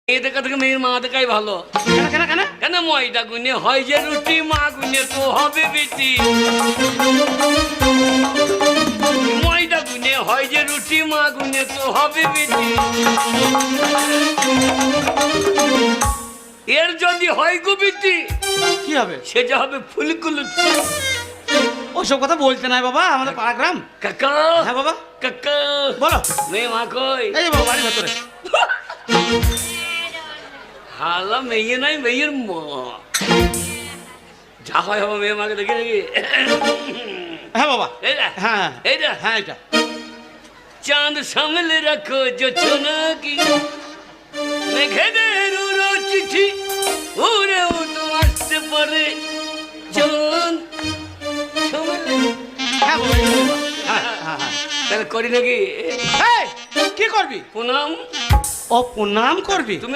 মেয়ে দেখা থেকে মেয়ের মা দেখাই ভালো। কেন কেন কেন? কেন ময়দা গুনে হয় যে রুটি, মা গুনে তো হবে বিটি। ময়দা গুনে হয় যে রুটি, মা গুনে তো হবে বিটি। এর যদি হয় গো বিটি, কি হবে? সেটা হবে ফুলকুলুচি। ওসব কথা বলতে নাই বাবা, আমাদের পাড়া গ্রাম। কাকা, হ্যাঁ বাবা কাকা, বলো। মেয়ে মা কই? এই যে বাবা বাড়ির ভেতরে। হালা মেয়ে নাই, মেয়ের মা। যা হয় হবে, মেয়ে মাকে দেখে দেখি। হ্যাঁ বাবা। এইটা হ্যাঁ এইটা হ্যাঁ এটা। চাঁদ সামলে রাখো যোচনা কি, মেঘেদের উড়ো চিঠি উড়েও তো আসতে পারে। চাঁদ সামলে। হ্যাঁ বাবা এই যে বাবা। হ্যাঁ হ্যাঁ হ্যাঁ। তাহলে করি নাকি? এই, কি করবি? প্রণাম। ও প্রণাম করবি?